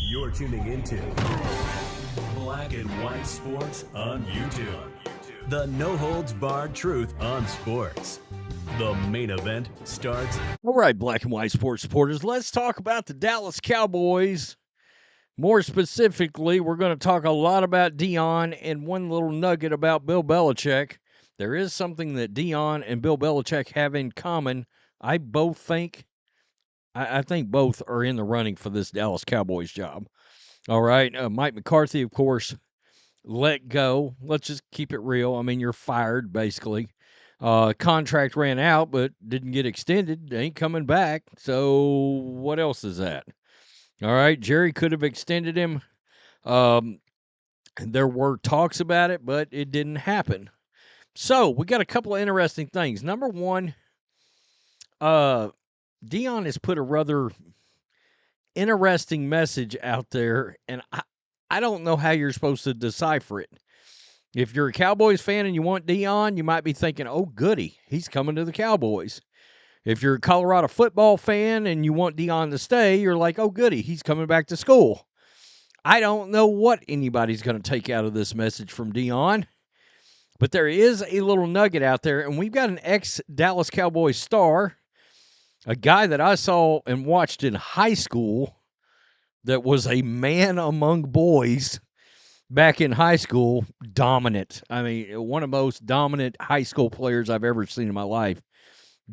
You're tuning into Black and White Sports on YouTube. The no-holds-barred truth on sports. The main event starts. All right, Black and White Sports supporters, let's talk about the Dallas Cowboys. More specifically, we're going to talk a lot about Deion and one little nugget about Bill Belichick. There is something that Deion and Bill Belichick have in common. I think both are in the running for this Dallas Cowboys job. All right, Mike McCarthy, of course, let go. Let's just keep it real. I mean, you're fired, basically. Contract ran out, but didn't get extended. Ain't coming back. So what else is that? All right, Jerry could have extended him. There were talks about it, but it didn't happen. So we got a couple of interesting things. Number one, Deion has put a rather interesting message out there, and I don't know how you're supposed to decipher it. If you're a Cowboys fan and you want Deion, you might be thinking, oh, goody, he's coming to the Cowboys. If you're a Colorado football fan and you want Deion to stay, you're like, oh, goody, he's coming back to school. I don't know what anybody's going to take out of this message from Deion, but there is a little nugget out there, and we've got an ex-Dallas Cowboys star, a guy that I saw and watched in high school that was a man among boys back in high school, dominant. I mean, one of the most dominant high school players I've ever seen in my life.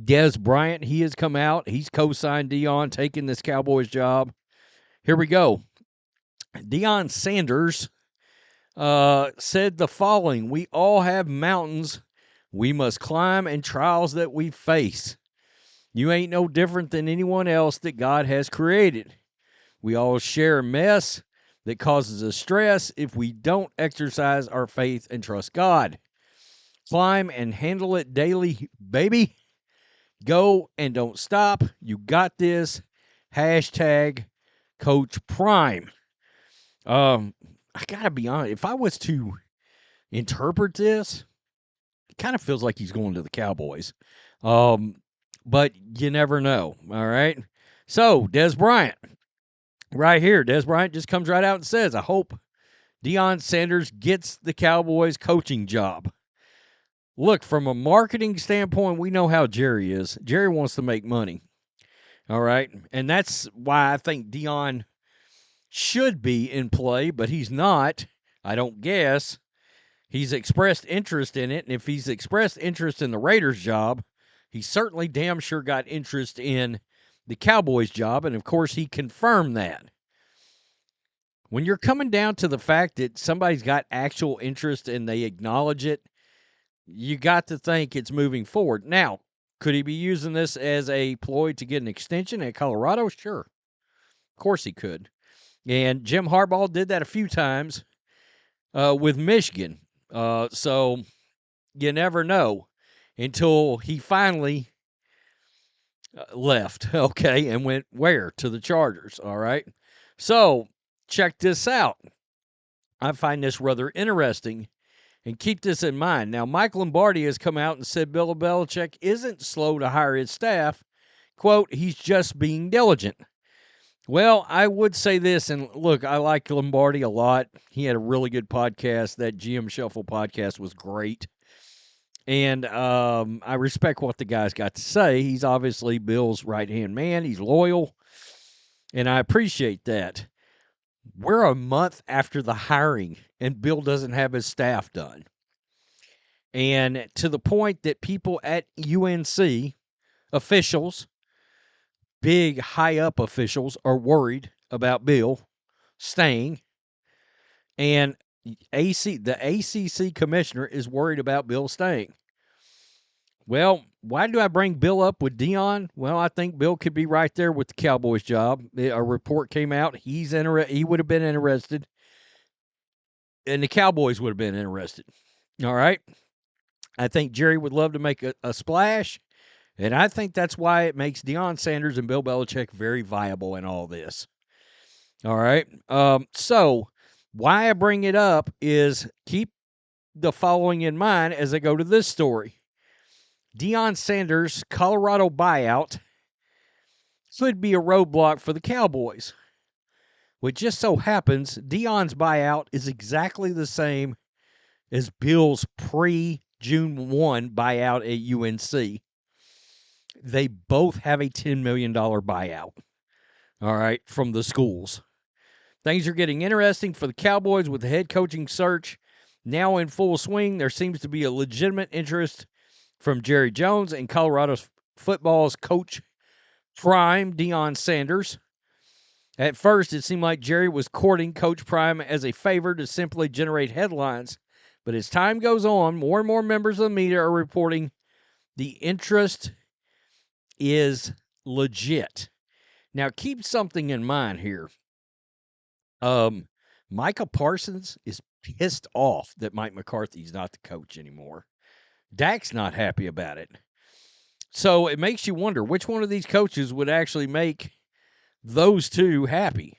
Dez Bryant, he has come out. He's co-signed Deion, taking this Cowboys job. Here we go. Deion Sanders said the following: we all have mountains we must climb and trials that we face. You ain't no different than anyone else that God has created. We all share a mess that causes us stress if we don't exercise our faith and trust God. Climb and handle it daily, baby. Go and don't stop. You got this. Hashtag Coach Prime. I got to be honest. If I was to interpret this, it kind of feels like he's going to the Cowboys. But you never know. All right. So, Dez Bryant. Right here, Dez Bryant just comes right out and says, I hope Deion Sanders gets the Cowboys coaching job. Look, from a marketing standpoint, we know how Jerry is. Jerry wants to make money. All right. And that's why I think Deion should be in play, but he's not. I don't guess. He's expressed interest in it. And if he's expressed interest in the Raiders job, he certainly damn sure got interest in the Cowboys job. And of course, he confirmed that. When you're coming down to the fact that somebody's got actual interest and they acknowledge it, you got to think it's moving forward. Now, could he be using this as a ploy to get an extension at Colorado? Sure. Of course he could. And Jim Harbaugh did that a few times with Michigan. So you never know until he finally left, okay, and went where? To the Chargers, all right? So check this out. I find this rather interesting. And keep this in mind. Now, Mike Lombardi has come out and said Bill Belichick isn't slow to hire his staff. Quote, he's just being diligent. Well, I would say this, and look, I like Lombardi a lot. He had a really good podcast. That GM Shuffle podcast was great. And I respect what the guy's got to say. He's obviously Bill's right-hand man. He's loyal, and I appreciate that. We're a month after the hiring, and Bill doesn't have his staff done. And to the point that people at UNC, officials, big high-up officials, are worried about Bill staying. And the ACC commissioner is worried about Bill staying. Well, why do I bring Bill up with Deion? Well, I think Bill could be right there with the Cowboys job. A report came out. He would have been interested, and the Cowboys would have been interested. All right? I think Jerry would love to make a splash, and I think that's why it makes Deion Sanders and Bill Belichick very viable in all this. All right? So why I bring it up is keep the following in mind as I go to this story. Deion Sanders, Colorado buyout, could be a roadblock for the Cowboys. Which just so happens, Deion's buyout is exactly the same as Bill's pre-June 1 buyout at UNC. They both have a $10 million buyout, all right, from the schools. Things are getting interesting for the Cowboys with the head coaching search now in full swing. There seems to be a legitimate interest from Jerry Jones and Colorado football's Coach Prime, Deion Sanders. At first, it seemed like Jerry was courting Coach Prime as a favor to simply generate headlines. But as time goes on, more and more members of the media are reporting the interest is legit. Now, keep something in mind here. Micah Parsons is pissed off that Mike McCarthy's not the coach anymore. Dak's not happy about it. So it makes you wonder which one of these coaches would actually make those two happy.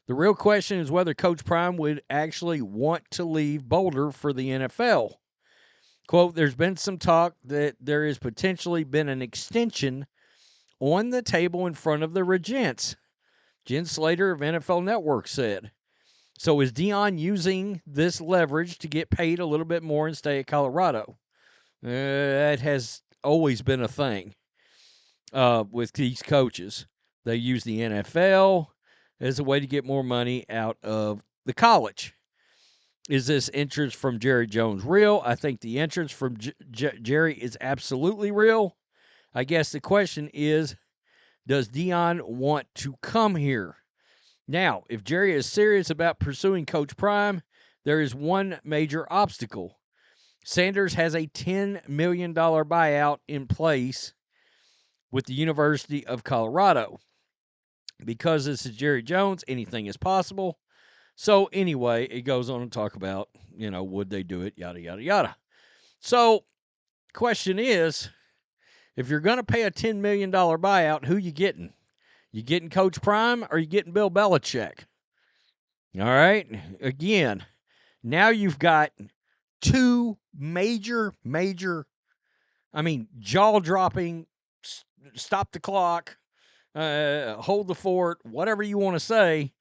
The real question is whether Coach Prime would actually want to leave Boulder for the NFL. Quote, there's been some talk that there has potentially been an extension on the table in front of the Regents, Jen Slater of NFL Network said. So is Deion using this leverage to get paid a little bit more and stay at Colorado? That has always been a thing with these coaches. They use the NFL as a way to get more money out of the college. Is this interest from Jerry Jones real? I think the interest from Jerry is absolutely real. I guess the question is, does Deion want to come here? Now, if Jerry is serious about pursuing Coach Prime, there is one major obstacle. Sanders has a $10 million buyout in place with the University of Colorado. Because this is Jerry Jones, anything is possible. So anyway, it goes on to talk about, would they do it, yada, yada, yada. So question is, if you're going to pay a $10 million buyout, who you getting? You getting Coach Prime or you getting Bill Belichick? All right. Again, now you've got two major, jaw-dropping, stop the clock, hold the fort, whatever you want to say.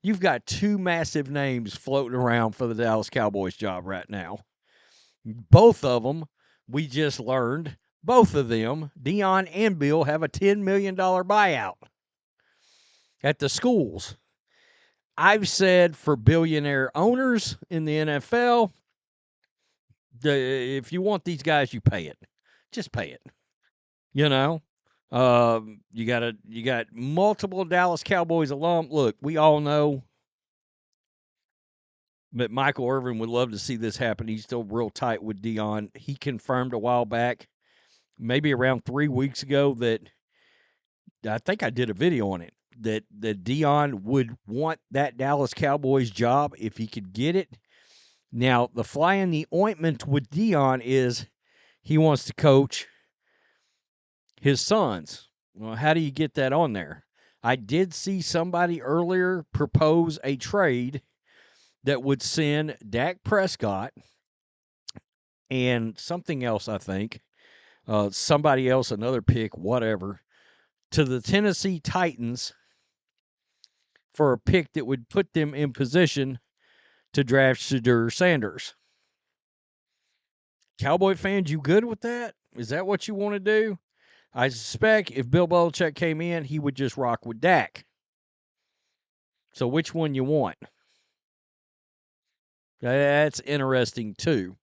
You've got two massive names floating around for the Dallas Cowboys job right now. Both of them, we just learned, both of them, Deion and Bill, have a $10 million buyout at the schools. I've said for billionaire owners in the NFL, if you want these guys, you pay it. Just pay it. You got multiple Dallas Cowboys alum. Look, we all know that Michael Irvin would love to see this happen. He's still real tight with Deion. He confirmed a while back, maybe around 3 weeks ago, that I think I did a video on it, that Deion would want that Dallas Cowboys job if he could get it. Now, the fly in the ointment with Deion is he wants to coach his sons. Well, how do you get that on there? I did see somebody earlier propose a trade that would send Dak Prescott and something else, I think, somebody else, another pick, whatever, to the Tennessee Titans for a pick that would put them in position to draft Deion Sanders. Cowboy fans, you good with that? Is that what you want to do? I suspect if Bill Belichick came in, he would just rock with Dak. So which one you want? That's interesting, too.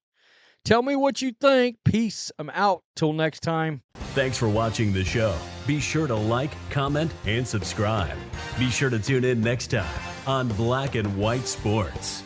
Tell me what you think. Peace. I'm out. Till next time. Thanks for watching the show. Be sure to like, comment, and subscribe. Be sure to tune in next time on Black and White Sports.